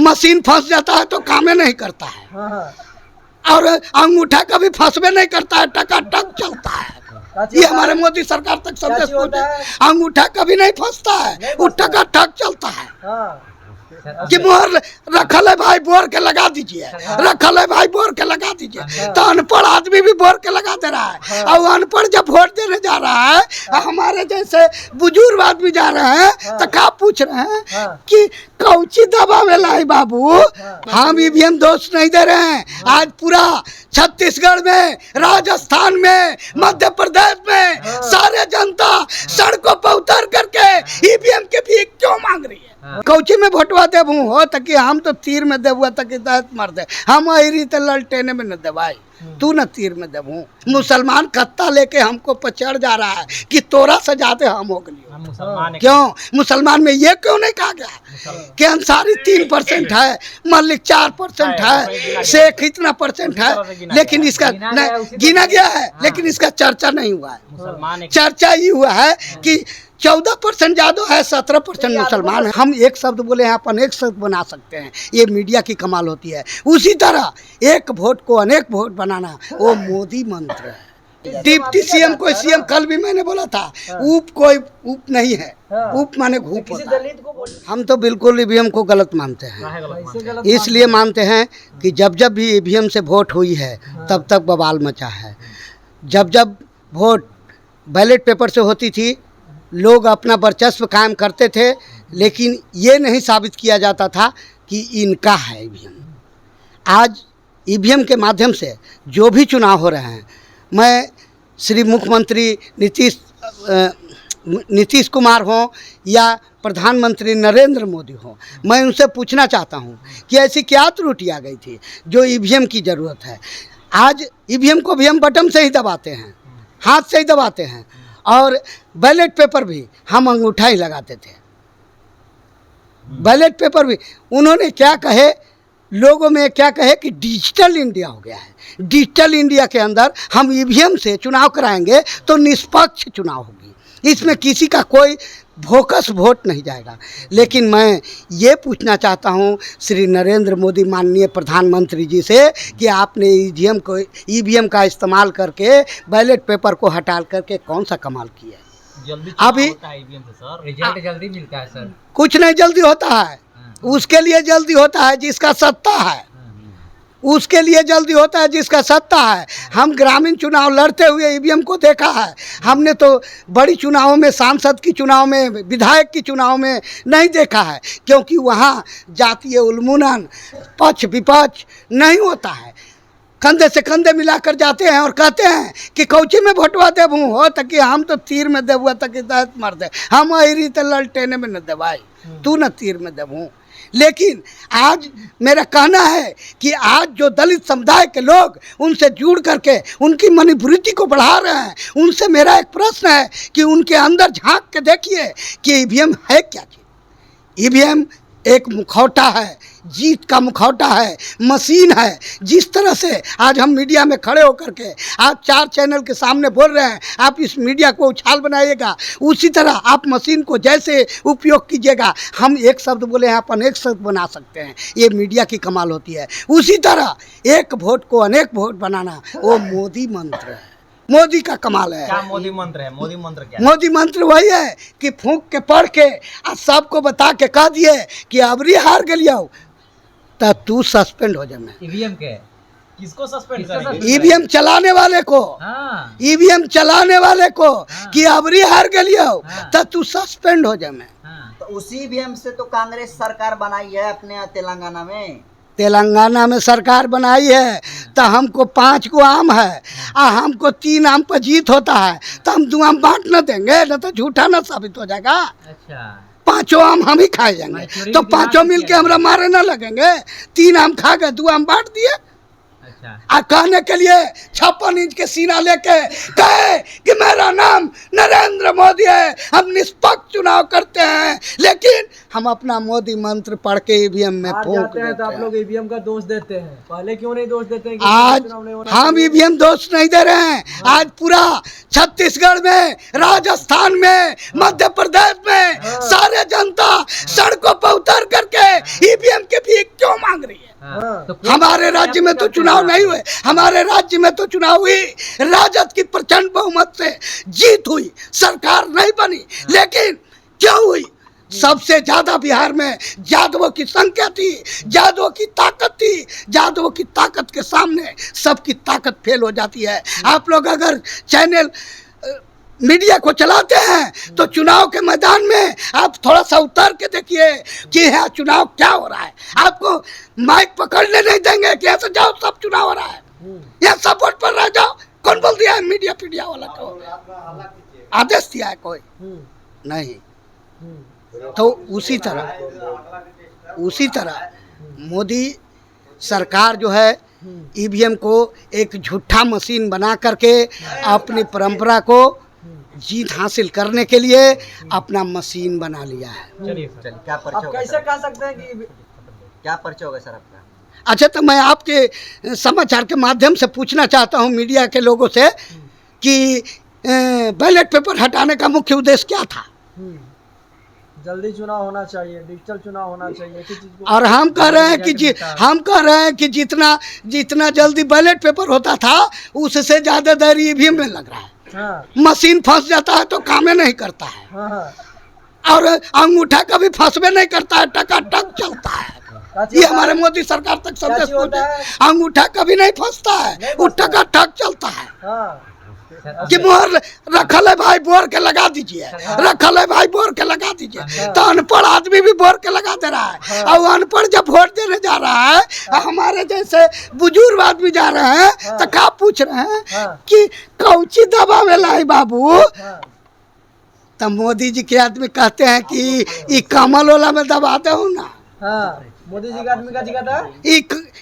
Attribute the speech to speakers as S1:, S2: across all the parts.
S1: Machine फंस जाता है तो कामे नहीं करता है, और अंगूठा कभी फंसबे नहीं करता है, टकाटक चलता है। ये हमारे मोदी सरकार तक संदेश पहुंचे, अंगूठा कभी नहीं फंसता है, वो टकाटक चलता है। कि मोहर रखल है भाई, बोर के लगा दीजिए, रखल है भाई, बोर के लगा दीजिए। तो अनपढ़ आदमी भी बोर के लगा दे रहा है, और अनपढ़ जब वोट देने जा रहा है, हमारे जैसे बुजुर्ग आदमी जा रहे हैं तो क्या पूछ रहे हैं कि कौची दबावे लाई बाबू। हम ईवीएम दोष नहीं दे रहे हैं। आज पूरा छत्तीसगढ़ में, राजस्थान में, मध्य प्रदेश में सारे जनता सड़कों पर उतर करके ईवीएम के भी क्यों मांग रही है। कौची में भोटवा देबू हो तक हम तो तीर में देबुआ तक तहत मर दे, हम अरी तो ललटेने में न देवाई, तू न तीर में देबू। मुसलमान कत्ता लेके हमको पचड़ जा रहा है कि तोरा से ज्यादा हम हो गए। क्यों मुसलमान में ये क्यों नहीं कहा गया कि अंसारी 3% है, मलिक 4% है, शेख इतना % है, लेकिन इसका गिना गया है, लेकिन इसका चर्चा नहीं हुआ है। चर्चा ये हुआ है कि 14% यादव है, 17% मुसलमान है। हम एक शब्द बोले हैं, अपन एक शब्द बना सकते हैं, ये मीडिया की कमाल होती है। उसी तरह एक वोट को अनेक वोट बनाना वो मोदी मंत्र है। डिप्टी सीएम को सीएम, कल भी मैंने बोला था, ऊप कोई ऊप नहीं है, ऊप माने घूप होता है। हम तो बिल्कुल ईवीएम को गलत मानते हैं। इसलिए मानते हैं कि जब जब भी ईवीएम से वोट हुई है तब तक बवाल मचा है। जब जब वोट बैलेट पेपर से होती थी, लोग अपना वर्चस्व कायम करते थे, लेकिन ये नहीं साबित किया जाता था कि इनका है ईवीएम। आज ईवीएम के माध्यम से जो भी चुनाव हो रहे हैं, मैं श्री मुख्यमंत्री नीतीश कुमार हों या प्रधानमंत्री नरेंद्र मोदी हों, मैं उनसे पूछना चाहता हूं कि ऐसी क्या त्रुटि आ गई थी जो ईवीएम की ज़रूरत है। आज ईवीएम को भी हम बटन से ही दबाते हैं, हाथ से ही दबाते हैं, और बैलेट पेपर भी हम अंगूठा ही लगाते थे। बैलेट पेपर भी उन्होंने क्या कहे, लोगों में क्या कहे कि डिजिटल इंडिया हो गया है। डिजिटल इंडिया के अंदर हम ईवीएम से चुनाव कराएंगे तो निष्पक्ष चुनाव होगी, इसमें किसी का कोई भोकस वोट नहीं जाएगा। लेकिन मैं ये पूछना चाहता हूँ श्री नरेंद्र मोदी माननीय प्रधानमंत्री जी से कि आपने ईवीएम का इस्तेमाल करके बैलेट पेपर को हटा करके कौन सा कमाल किया है। अभी
S2: रिजल्ट जल्दी मिलता है सर,
S1: कुछ नहीं जल्दी होता है, उसके लिए जल्दी होता है जिसका सत्ता है, उसके लिए जल्दी होता है जिसका सत्ता है। हम ग्रामीण चुनाव लड़ते हुए ईवीएम को देखा है, हमने तो बड़ी चुनावों में, सांसद की चुनाव में, विधायक की चुनाव में नहीं देखा है, क्योंकि वहाँ जातीय उन्मूलन, पक्ष विपक्ष नहीं होता है। कंधे से कंधे मिलाकर जाते हैं और कहते हैं कि कौची में भोटवा देबू हो तक हम तो तीर में देबुआ तक तहत मर दे, हम अरी तो ललटेने में न देवाई, तू न तीर में देबू। लेकिन आज मेरा कहना है कि आज जो दलित समुदाय के लोग उनसे जुड़ करके उनकी मनोवृत्ति को बढ़ा रहे हैं, उनसे मेरा एक प्रश्न है कि उनके अंदर झांक के देखिए कि ईवीएम है क्या चीज़। ईवीएम एक मुखौटा है, जीत का मुखौटा है, मशीन है। जिस तरह से आज हम मीडिया में खड़े होकर के आप 4 चैनल के सामने बोल रहे हैं, आप इस मीडिया को उछाल बनाइएगा, उसी तरह आप मशीन को जैसे उपयोग कीजिएगा। हम एक शब्द बोले हैं, अपन एक शब्द बना सकते हैं, ये मीडिया की कमाल होती है। उसी तरह एक वोट को अनेक वोट बनाना वो मोदी मंत्र है, मोदी का कमाल है।
S2: क्या मोदी मंत्र है? मोदी मंत्र क्या?
S1: मोदी मंत्र वही है कि फूंक के पढ़ के और सबको बता के कह दिए कि अबरी हार गलिया तो तू सस्पेंड हो जाए।
S2: ईवीएम के किसको सस्पेंड करेंगे?
S1: ईवीएम चलाने वाले को, ईवीएम चलाने वाले को कि अबरी हार गलिया तो तू सस्पेंड हो जाए।
S3: तो उसी ईवीएम से तो कांग्रेस सरकार बनाई है अपने तेलंगाना में।
S1: तेलंगाना में सरकार बनाई है तो हमको 5 को आम है और हमको 3 आम पर जीत होता है, तो हम 2 आम बांट न देंगे, न तो झूठा न साबित हो जाएगा।
S2: अच्छा,
S1: 5 आम हम ही खाए जाएंगे, तो 5 मिल के हमारा मारे न लगेंगे। 3 आम खा गए, 2 आम बांट दिए। आ कहने के लिए 56 इंच के सीना लेके कहे कि मेरा नाम नरेंद्र मोदी है, हम निष्पक्ष चुनाव करते हैं, लेकिन हम अपना मोदी मंत्र पढ़ के ईवीएम में फूंक देते हैं।
S4: तो आप लोग ईवीएम का दोष देते हैं, पहले क्यों नहीं दोष देते हैं?
S1: आज हम ईवीएम दोष नहीं दे रहे हैं। आज पूरा छत्तीसगढ़ में, राजस्थान में, मध्य प्रदेश में सारे जनता सड़कों पर उतर करके ईवीएम के भी मांग रही है।
S4: हाँ, तो
S1: हमारे राज्य में तो चुनाव नहीं हुए, हमारे राज्य में तो चुनाव हुई, राजद की प्रचंड बहुमत से जीत हुई, सरकार नहीं बनी, लेकिन क्यों हुई? सबसे ज्यादा बिहार में यादवों की संख्या थी, यादवों की ताकत थी, यादवों की ताकत के सामने सबकी ताकत फेल हो जाती है। आप लोग अगर चैनल मीडिया को चलाते हैं तो चुनाव के मैदान में आप थोड़ा सा उतर के देखिए कि यहाँ चुनाव क्या हो रहा है। आपको माइक पकड़ने नहीं देंगे कि ऐसे जाओ सब चुनाव हो रहा है, यहाँ सपोर्ट पर रह जाओ। कौन बोल दिया है? मीडिया वाला को आदेश दिया है कोई नहीं। तो उसी तरह मोदी सरकार जो है ईवीएम को एक झूठा मशीन बना करके अपनी परंपरा को जीत हासिल करने के लिए अपना मशीन बना लिया है।
S2: चलिए सर।
S3: क्या पर्चा
S4: आप
S3: होगा
S4: कैसे
S3: सर?
S4: कह सकते हैं कि
S3: क्या पर्चा होगा सर आपका?
S1: अच्छा, तो मैं आपके समाचार के माध्यम से पूछना चाहता हूँ मीडिया के लोगों से कि बैलेट पेपर हटाने का मुख्य उद्देश्य क्या था?
S4: जल्दी चुनाव होना चाहिए, डिजिटल चुनाव होना चाहिए, किसी चीज को।
S1: और हम कह रहे हैं कि जितना जल्दी बैलेट पेपर होता था उससे ज्यादा देरी ईवीएम में लग रहा है।
S4: हाँ,
S1: मशीन फंस जाता है तो काम नहीं करता है,
S4: हाँ, हाँ।
S1: और अंगूठा कभी फंसबे नहीं करता है, टकाटक चलता है। ये हमारे मोदी सरकार तक संदेश पहुंचे, अंगूठा कभी नहीं फंसता है, वो टकाटक चलता है।
S4: हाँ,
S1: कि मोहर रखल है भाई, बोर के लगा दीजिए, रखल है भाई, बोर के लगा दीजिए। तो अनपढ़ आदमी भी बोर के लगा दे रहा है, और अनपढ़ जब वोट देने जा रहा है, हमारे जैसे बुजुर्ग आदमी जा रहे हैं तो क्या पूछ रहे हैं कि कौची दबावे लाई बाबू? तो मोदी जी के आदमी कहते हैं कि ई कमल वाला में दबा दो ना,
S4: हाँ। मोदी जी का आदमी का जिक्र था।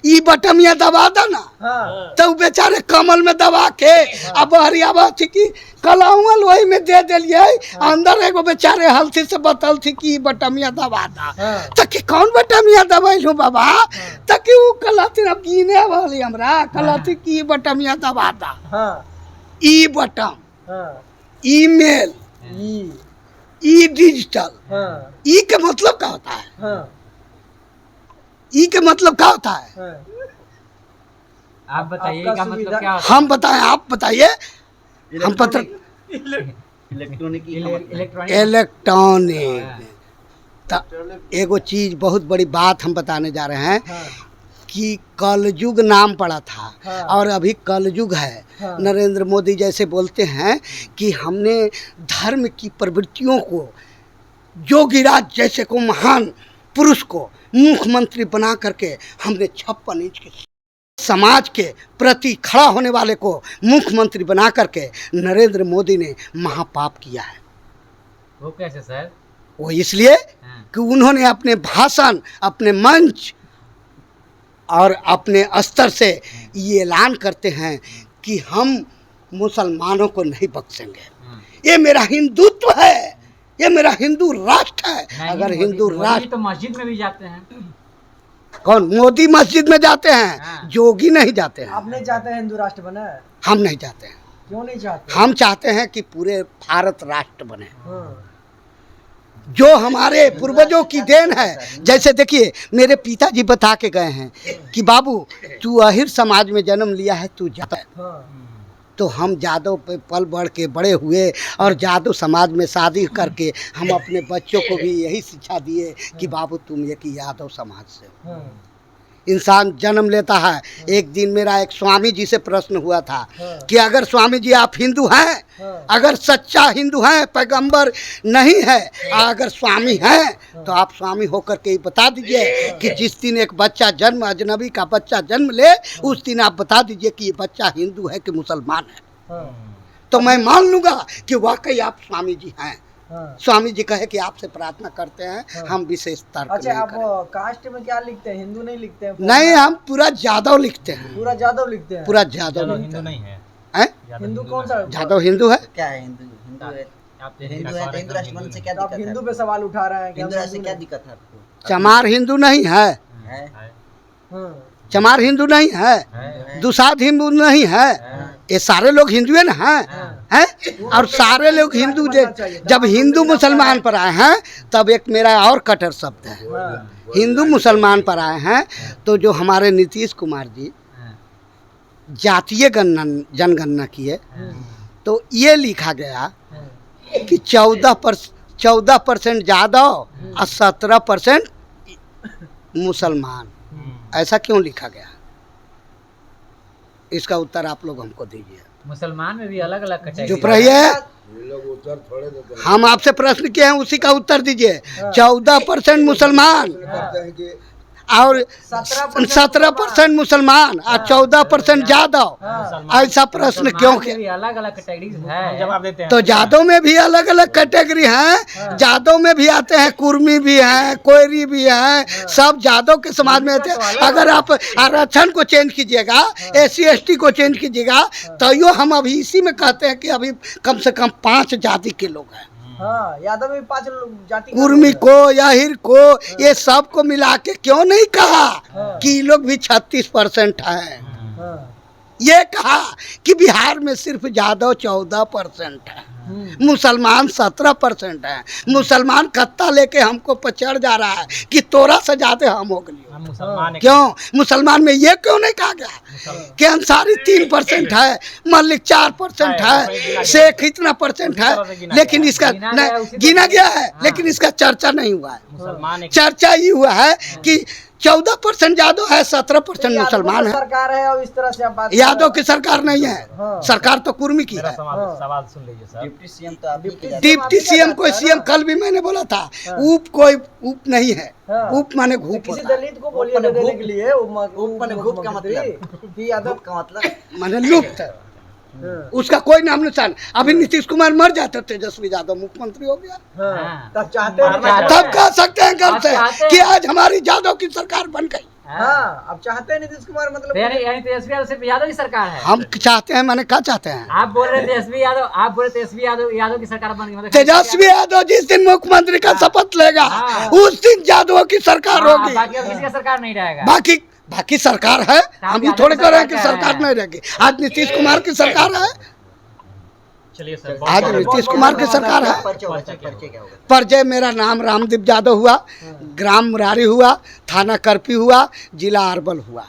S1: ई बटमिया दबा दो ना।
S4: हाँ,
S1: तो बेचारे कमल में दबा के अब हरियाबा थी कि कलाउल वही में दे दिलिए, अंदर एगो बेचारे हल्थी से बतल थी कि बटमिया दबा दा। तो कि कौन बटमिया दबाइलू बाबा? तो कि वो कलाती अब गिने वाली हमरा कलाती की बटमिया दबा दा। ई बटम, ईमेल, ई डिजिटल, ई के मतलब क्या होता है? ई के मतलब क्या होता है?
S2: आप बताइए का मतलब क्या होता
S1: हम बताएं, आप बताइए। हम पत्र
S3: इलेक्ट्रॉनिक
S1: इलेक्ट्रॉनिक। तो एगो चीज बहुत बड़ी बात हम बताने जा रहे हैं कि कलयुग नाम पड़ा था और अभी कलयुग है। नरेंद्र मोदी जैसे बोलते हैं कि हमने धर्म की प्रवृत्तियों को, योगीराज जैसे को महान पुरुष को मुख्यमंत्री बना करके हमने 56 इंच के समाज के प्रति खड़ा होने वाले को मुख्यमंत्री बना करके नरेंद्र मोदी ने महापाप किया है।
S2: वो कैसे सर?
S1: वो इसलिए कि उन्होंने अपने भाषण, अपने मंच और अपने स्तर से ये ऐलान करते हैं कि हम मुसलमानों को नहीं बख्शेंगे, ये मेरा हिंदुत्व है, ये मेरा हिंदू राष्ट्र है। अगर हिंदू राष्ट्र
S2: तो मस्जिद में भी जाते हैं।
S1: कौन? मोदी मस्जिद में जाते हैं, जोगी नहीं जाते हैं।
S4: आप नहीं चाहते हैं हिंदू राष्ट्र बने?
S1: हम नहीं चाहते हैं।
S4: क्यों नहीं चाहते?
S1: हम चाहते हैं कि पूरे भारत राष्ट्र बने, जो हमारे पूर्वजों की देन है। जैसे देखिए, मेरे पिताजी बता के गए हैं कि बाबू तू अहिर समाज में जन्म लिया है, तू जाता है। तो हम जादव पे पल बढ़ के बड़े हुए और जादव समाज में शादी करके हम अपने बच्चों को भी यही शिक्षा दिए कि बाबू तुम ये कि यादव समाज से हो। इंसान जन्म लेता है। एक दिन मेरा एक स्वामी जी से प्रश्न हुआ था कि अगर स्वामी जी आप हिंदू हैं, अगर सच्चा हिंदू हैं, पैगंबर नहीं है, अगर स्वामी हैं तो आप स्वामी होकर के ही बता दीजिए कि जिस दिन एक बच्चा जन्म, अजनबी का बच्चा जन्म ले, उस दिन आप बता दीजिए कि ये बच्चा हिंदू है कि मुसलमान है। तो मैं मान लूँगा कि वाकई आप स्वामी जी हैं। स्वामी जी कहे कि आपसे प्रार्थना करते हैं, हम विशेष तर्क
S4: अच्छा,
S1: नहीं
S4: आप
S1: करें।
S4: कास्ट में क्या लिखते हैं? हिंदू नहीं लिखते हैं?
S1: नहीं, हम पूरा जादव लिखते हैं,
S4: पूरा जादव लिखते हैं?
S1: पूरा जादव
S2: चलो,
S1: लिखते
S2: हिंदू
S1: हैं।
S2: नहीं है।
S1: हैं?
S4: हिंदू कौन सा?
S1: जादव हिंदू है।
S3: क्या है? हिंदू हिंदू है,
S2: आप
S3: हिंदू है तो हिंदू राष्ट्र बनने से क्या
S4: आप
S3: दिक्कत है?
S4: हिंदू पे सवाल उठा रहे हैं?
S3: हिंदू राष्ट्र से क्या दिक्कत है आपको?
S1: चमार हिंदू नहीं है, चमार हिंदू नहीं है, दुसाध हिंदू नहीं है, ये सारे लोग हिंदू है ना हैं। हैं, और सारे लोग हिंदू जब हिंदू मुसलमान पर आए हैं तब एक मेरा और कटर शब्द है, हिंदू मुसलमान पर आए हैं तो जो हमारे नीतीश कुमार जी जातीय जनगणना किए तो ये लिखा गया कि 14% यादव और 17% मुसलमान, ऐसा क्यों लिखा गया? इसका उत्तर आप लोग हमको दीजिए।
S2: मुसलमान में भी अलग अलग कैटेगरी।
S1: चुप रहिए, हम आपसे प्रश्न किए हैं उसी का उत्तर दीजिए। 14% मुसलमान और 17% मुसलमान और 14% यादव, ऐसा प्रश्न क्यों किया?
S2: अलग अलग कैटेगरीज है, जवाब देते हैं।
S1: तो यादव में भी अलग अलग कैटेगरी हैं, यादव में भी आते हैं, कुर्मी भी हैं, कोयरी भी हैं, सब यादव के समाज में आते हैं। अगर आप आरक्षण को चेंज कीजिएगा, SC/ST को चेंज कीजिएगा, तो यो हम अभी इसी में कहते हैं कि अभी कम से कम 5 जाति के लोग हैं।
S4: हाँ, यादव में 5 जाति,
S1: कुर्मी को, याहिर को, ये सब को मिला के क्यों नहीं कहा कि ये लोग भी 36% हैं? ये कहा कि बिहार में सिर्फ यादव 14% है, मुसलमान 17% है। मुसलमान कत्ता लेके हमको पचड़ जा रहा है कि तोरा से ज्यादा हम हो गए। क्यों मुसलमान में ये क्यों नहीं कहा गया कि अंसारी 3% है, मलिक 4% है, शेख इतना % है, लेकिन इसका गिना गया है, लेकिन इसका चर्चा नहीं हुआ है। चर्चा ये हुआ है कि 14% यादव है, 17% मुसलमान है।
S4: सरकार है और इस तरह से आप बात,
S1: यादव की सरकार नहीं है, सरकार तो कुर्मी की है।
S2: सवाल सुन लीजिए सर।
S3: डिप्टी सीएम तो आप ही के
S1: डिप्टी सीएम कोई सीएम, कल भी मैंने बोला था, ऊप कोई ऊप नहीं है, ऊप माने घूप
S4: किसी
S1: होता है।
S4: दलित को बोलिए देने के लिए
S3: घूप का मतलब
S4: कि यादव
S3: का मतलब
S1: माने लुप्त है, उसका कोई नाम निशान। अभी नीतीश कुमार मर जाते, तेजस्वी यादव मुख्यमंत्री हो गया,
S4: तब चाहते हैं,
S1: तब कह सकते हैं गर्व से कि आज हमारी यादव की सरकार बन गई।
S4: हाँ, अब चाहते हैं नीतीश कुमार, मतलब
S2: यानी तेजस्वी यादव सिर्फ यादव की सरकार है।
S1: हम चाहते हैं, मैंने क्या चाहते हैं?
S2: आप बोल रहे तेजस्वी यादव, आप बोल रहे तेजस्वी यादव की सरकार बन गई, मतलब
S1: तेजस्वी यादव जिस दिन मुख्यमंत्री का शपथ लेगा उस दिन यादव की सरकार होगी।
S2: बाकी अब किसी का सरकार नहीं रहेगा।
S1: बाकी सरकार है, हम भी थोड़े कह रहे हैं कि सरकार नहीं रहेगी। आज नीतीश कुमार की सरकार है,
S2: चलिए सर,
S1: आज नीतीश कुमार की सरकार है।
S3: परिचय क्या होगा?
S1: परिचय, मेरा नाम रामदीप यादव हुआ, ग्राम मुरारी हुआ, थाना करपी हुआ, जिला अरवल हुआ।